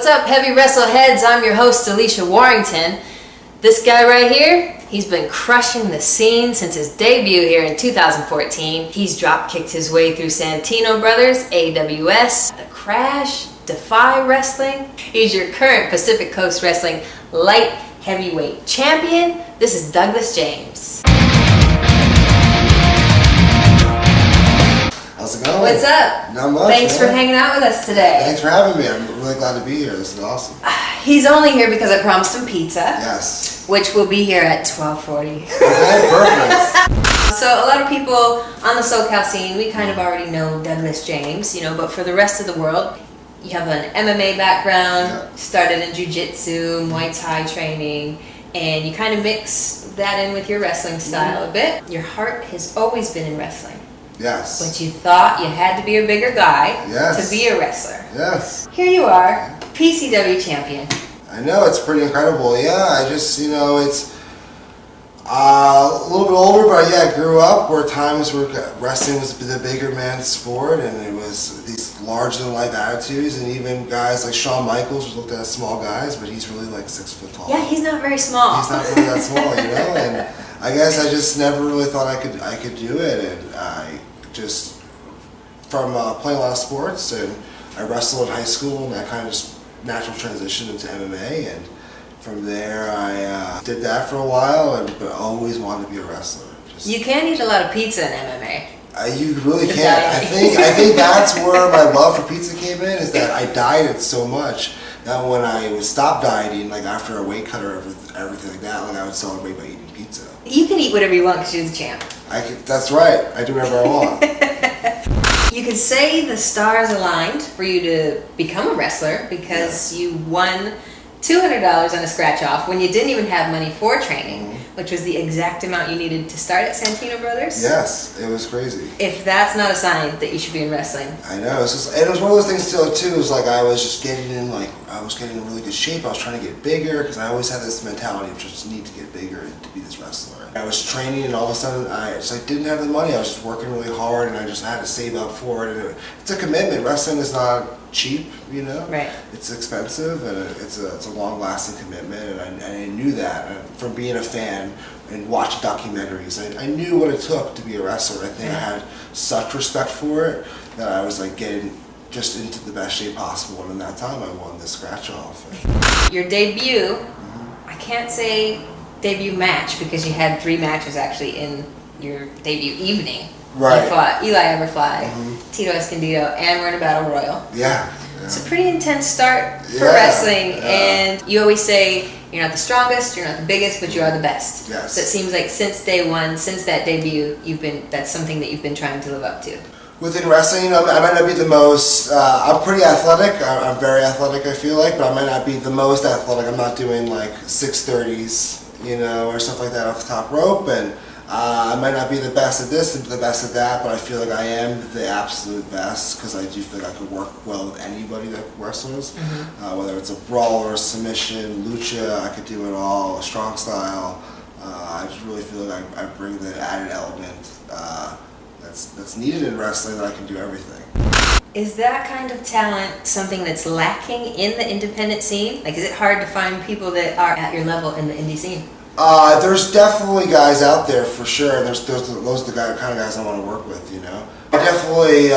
What's up, heavy wrestle heads? I'm your host, Alicia Warrington. This guy right here, he's been crushing the scene since his debut here in 2014. He's drop-kicked his way through Santino Bros, AWS, The Crash, Defy Wrestling. He's your current Pacific Coast Wrestling light heavyweight champion. This is Douglas James. How's it going? What's up? Not much. Thanks for hanging out with us today. Thanks for having me. I'm really glad to be here. This is awesome. He's only here because I promised him pizza. Yes. Which will be here at 12:40. Okay, perfect. So a lot of people on the SoCal scene, we kind of already know Douglas James, but for the rest of the world, you have an MMA background, started in jiu-jitsu, Muay Thai training, and you kind of mix that in with your wrestling style a bit. Your heart has always been in wrestling. Yes. But you thought you had to be a bigger guy Yes. to be a wrestler. Yes. Here you are, PCW champion. I know, it's pretty incredible. Yeah, I just, it's a little bit older, but I grew up where times where wrestling was the bigger man's sport, and it was these larger-than-life attitudes, and even guys like Shawn Michaels was looked at as small guys, but he's really like 6 foot tall. Yeah, he's not very small. He's not really that small, and I guess I just never really thought I could do it, and I just, from playing a lot of sports, and I wrestled in high school, and I kind of just natural transitioned into MMA, and from there I did that for a while, but always wanted to be a wrestler. You can eat a lot of pizza in MMA. You really can't. I think that's where my love for pizza came in, is that I dieted so much that when I would stop dieting, like after a weight cut or everything like that, I would celebrate by eating pizza. You can eat whatever you want because you're the champ. That's right. I do whatever I want. You could say the stars aligned for you to become a wrestler because you won $200 on a scratch-off when you didn't even have money for training, which was the exact amount you needed to start at Santino Bros. Yes, it was crazy. If that's not a sign that you should be in wrestling. I know. And it was one of those things too. It was like I was just getting in really good shape. I was trying to get bigger because I always had this mentality of just need to get bigger and to be this wrestler. I was training, and all of a sudden I didn't have the money. I was just working really hard, and I just had to save up for it. And it's a commitment. Wrestling is not cheap, Right. It's expensive, and it's a long-lasting commitment, and I knew that from being a fan and watching documentaries. I knew what it took to be a wrestler. I think I had such respect for it that I was getting just into the best shape possible, and in that time I won the scratch-off. Your debut, I can't say debut match because you had 3 matches actually in your debut evening. Right. You fought Eli Everfly, Tito Escondido, and we're in a battle royal. Yeah. It's a pretty intense start for wrestling, and you always say you're not the strongest, you're not the biggest, but you are the best. Yes. So it seems like since day one, since that debut, that's something that you've been trying to live up to. Within wrestling, I might not be the most, I'm pretty athletic, I'm very athletic I feel like, but I might not be the most athletic. I'm not doing 630s, or stuff like that off the top rope, and I might not be the best at this and the best at that, but I feel like I am the absolute best because I do feel like I could work well with anybody that wrestles, whether it's a brawler, submission, lucha, I could do it all, a strong style. I just really feel like I bring the added element that's needed in wrestling, that I can do everything. Is that kind of talent something that's lacking in the independent scene? Is it hard to find people that are at your level in the indie scene? There's definitely guys out there for sure, and those are the kind of guys I want to work with, I definitely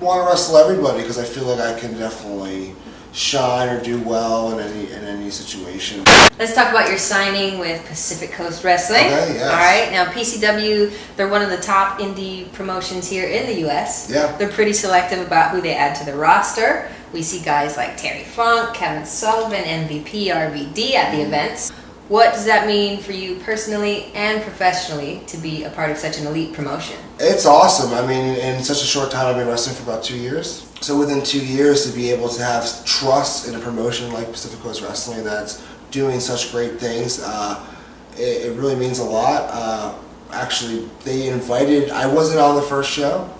want to wrestle everybody because I feel like I can definitely shine or do well in any situation. Let's talk about your signing with Pacific Coast Wrestling. Okay, yes. All right, now PCW, they're one of the top indie promotions here in the U.S. Yeah. They're pretty selective about who they add to the roster. We see guys like Terry Funk, Kevin Sullivan, MVP, RVD at the events. What does that mean for you personally and professionally to be a part of such an elite promotion? It's awesome. I mean, in such a short time, I've been wrestling for about 2 years. So within 2 years, to be able to have trust in a promotion like Pacific Coast Wrestling that's doing such great things, it really means a lot. Actually, they invited, I wasn't on the first show.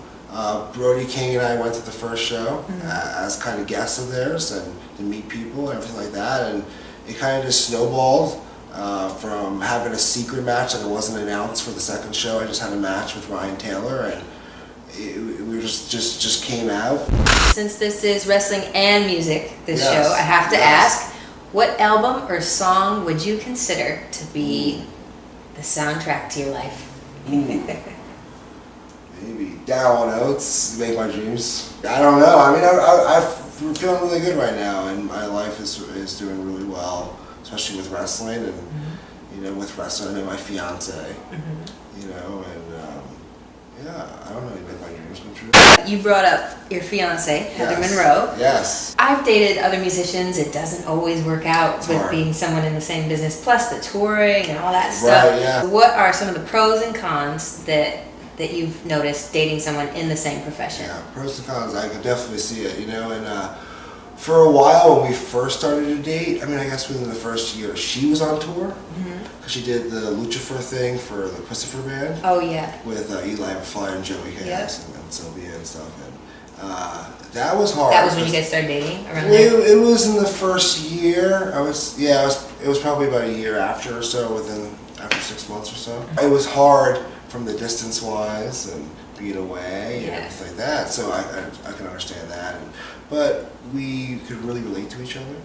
Brody King and I went to the first show as kind of guests of theirs and to meet people and everything like that. And it kind of just snowballed. From having a secret match that wasn't announced for the second show. I just had a match with Ryan Taylor, and we were just just came out. Since this is wrestling and music, this Yes. show, I have to Yes. ask, what album or song would you consider to be the soundtrack to your life? Maybe Down Oates, Make My Dreams. I don't know. I mean, I'm feeling really good right now, and my life is doing really well, especially with wrestling, and you know, with wrestling and my fiance. You know, and yeah, I don't know. You make my dreams come true. You brought up your fiance, Heather Yes. Monroe. Yes. I've dated other musicians. It doesn't always work out It's with hard. being someone in the same business, plus the touring and all that stuff. Right, yeah. What are some of the pros and cons that you've noticed dating someone in the same profession? Yeah, pros and cons. I could definitely see it. You know, and for a while when we first started to date, I mean, I guess within the first year, she was on tour. She did the Lucifer thing for the Christopher band. Oh yeah. With Eli Fly and Joey Hayes Yep. and Sylvia and stuff. And that was hard. That was when you guys started dating around It, there? it was in the first year. It was probably about a year after or so, after 6 months or so. It was hard from the distance wise and being away and everything like that. So I can understand that. But we could really relate to each other.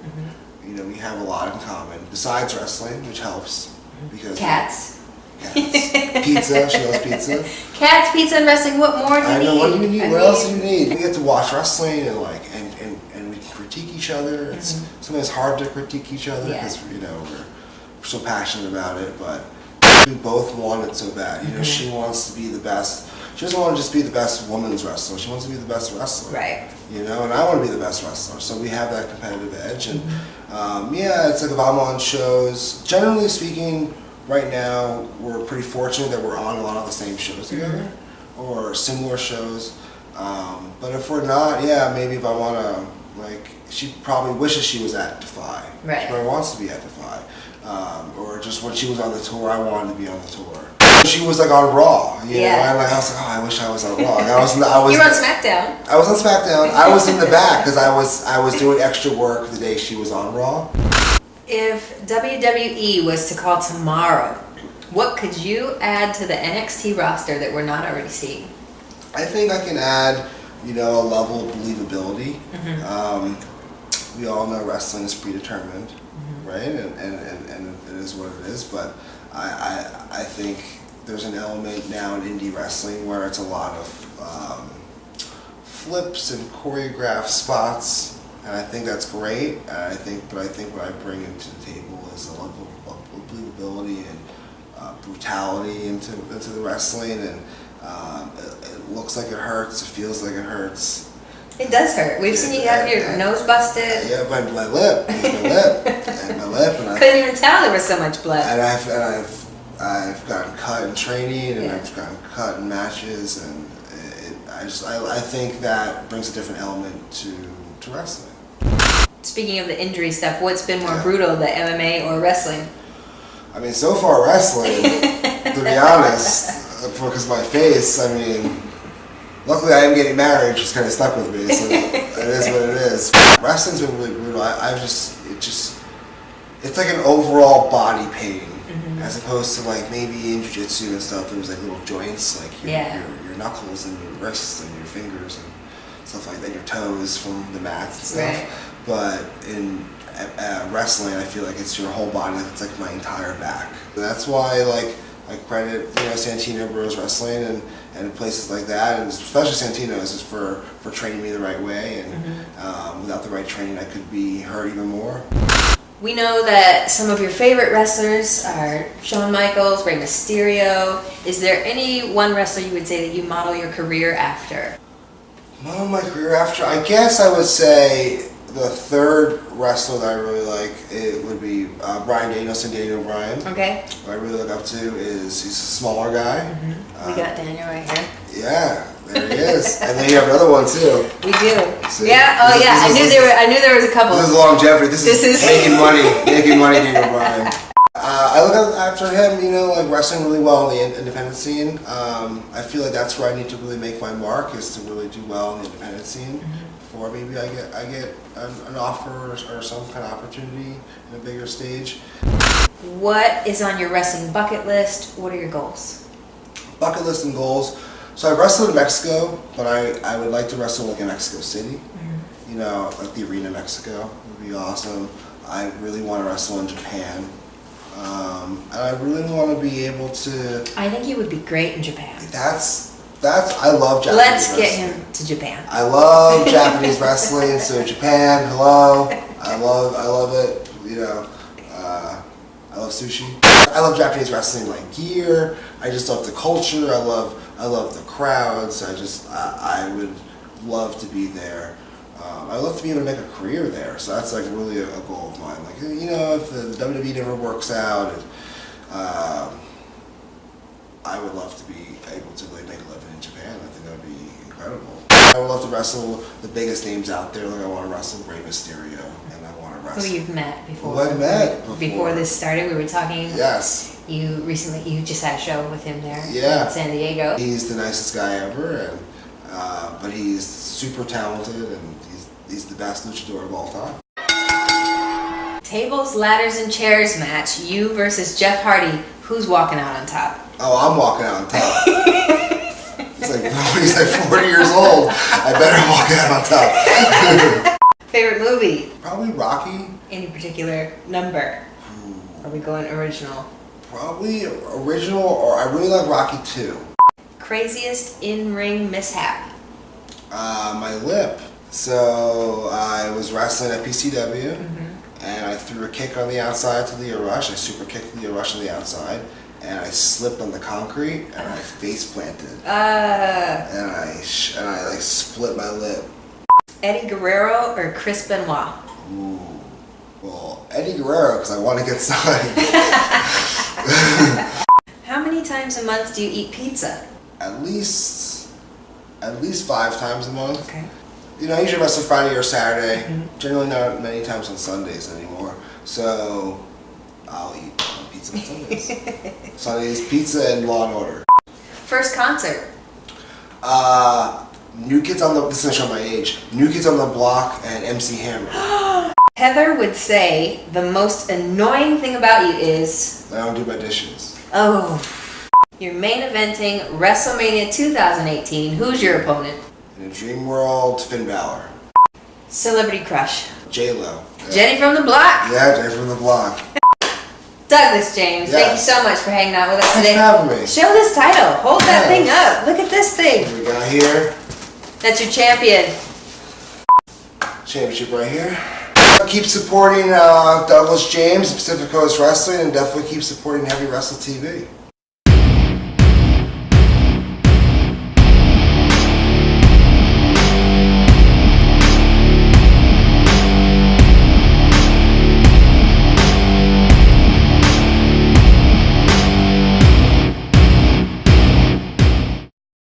You know, we have a lot in common besides wrestling, which helps because Cats. Pizza. She loves pizza. Cats, pizza, and wrestling. What more do you I know. need? What do you need? I What mean, else do you need? We get to watch wrestling and we can critique each other. It's sometimes hard to critique each other because you know we're so passionate about it, but we both want it so bad. You know, she wants to be the best. She doesn't want to just be the best women's wrestler. She wants to be the best wrestler. Right. You know, and I want to be the best wrestler. So we have that competitive edge, and yeah, it's like if I'm on shows. Generally speaking, right now we're pretty fortunate that we're on a lot of the same shows together or similar shows. But if we're not, yeah, maybe if I want to, like, she probably wishes she was at Defy. Right. She probably wants to be at Defy. Or just when she was on the tour, I wanted to be on the tour. She was like on Raw, you know, and like I was like, oh, I wish I was on Raw. Like, I was. You were on SmackDown. I was on SmackDown. I was in the back because I was doing extra work the day she was on Raw. If WWE was to call tomorrow, what could you add to the NXT roster that we're not already seeing? I think I can add, you know, a level of believability. We all know wrestling is predetermined, right? And it is what it is. But I think there's an element now in indie wrestling where it's a lot of flips and choreographed spots, and I think that's great. And I think what I bring into the table is a level of believability and brutality into the wrestling, and it looks like it hurts. It feels like it hurts. It does hurt. We've seen you have your nose busted. Yeah, my lip, and my lip, and Couldn't even tell there was so much blood. And I've gotten cut in training, and I've gotten cut in matches, and I think that brings a different element to wrestling. Speaking of the injury stuff, what's been more brutal, the MMA or wrestling? I mean, so far wrestling, to be honest, because my face, I mean, luckily I am getting married, which is kind of stuck with me, so it is what it is. Wrestling's been really brutal. It's like an overall body pain, as opposed to like maybe in jiu-jitsu and stuff, there was like little joints, like your knuckles and your wrists and your fingers and stuff like that, your toes from the mats and stuff. Right. But in wrestling, I feel like it's your whole body, like it's like my entire back. That's why like I credit, you know, Santino Bros Wrestling and places like that, and especially Santino's is for training me the right way, and without the right training I could be hurt even more. We know that some of your favorite wrestlers are Shawn Michaels, Rey Mysterio. Is there any one wrestler you would say that you model your career after? Model my career after? I guess I would say the third wrestler that I really like, it would be Bryan Danielson, Daniel Bryan. Okay. What I really look up to is he's a smaller guy. We got Daniel right here. Yeah, there he is. And then you have another one too. We do. See, yeah. Oh, yeah. I knew there was a couple. This is longevity. This is making money, Daniel Bryan. I look after him, you know, like wrestling really well in the independent scene. I feel like that's where I need to really make my mark, is to really do well in the independent scene. Before maybe I get an offer or some kind of opportunity in a bigger stage. What is on your wrestling bucket list? What are your goals? Bucket list and goals. So I wrestled in Mexico, but I would like to wrestle like in Mexico City. You know, like the Arena Mexico would be awesome. I really want to wrestle in Japan. And I really want to be able to... I think you would be great in Japan. I love Japanese Let's wrestling. get him to Japan. I love Japanese wrestling, so Japan, hello. I love it, you know. I love sushi. I love Japanese wrestling like gear. I just love the culture. I love the crowds. I would love to be there. I would love to be able to make a career there. So that's like really a goal of mine. Like, you know, if the WWE never works out, I would love to be able to like make a living in Japan. I think that would be incredible. I would love to wrestle the biggest names out there. Like I want to wrestle Rey Mysterio, and I want to wrestle. Who you've met before? Who I've met before. Before this started, we were talking. Yes. You just had a show with him there. Yeah. In San Diego. He's the nicest guy ever, and but he's super talented, and he's the best luchador of all time. Tables, ladders, and chairs match. You versus Jeff Hardy. Who's walking out on top? Oh, I'm walking out on top. He's like 40 years old. I better walk out on top. Favorite movie? Probably Rocky. Any particular number? Are we going original? Probably original, or I really like Rocky 2. Craziest in-ring mishap? My lip. So I was wrestling at PCW, and I threw a kick on the outside to Leo Rush. I super kicked Leo Rush on the outside, and I slipped on the concrete, and I face planted. And I like split my lip. Eddie Guerrero or Chris Benoit? Ooh. Well, Eddie Guerrero, because I want to get signed. How many times a month do you eat pizza? At least 5 times a month. Okay. You know, I usually wrestle Friday or Saturday. Generally not many times on Sundays anymore. So I'll eat pizza on Sundays. Sundays, pizza and Law and Order. First concert? New Kids on the... This is going to show my age. New Kids on the Block and MC Hammer. Heather would say the most annoying thing about you is... I don't do my dishes. Oh. You're main eventing WrestleMania 2018. Who's your opponent? In a dream world, Finn Balor. Celebrity crush? J-Lo. Yeah. Jenny from the Block? Yeah, Jenny from the Block. Douglas James, thank you so much for hanging out with us today. Thanks for having me. Show this title. Hold that thing up. Look at this thing. What we got here? That's your champion. Championship right here. Keep supporting Douglas James, Pacific Coast Wrestling, and definitely keep supporting Heavy Wrestle TV.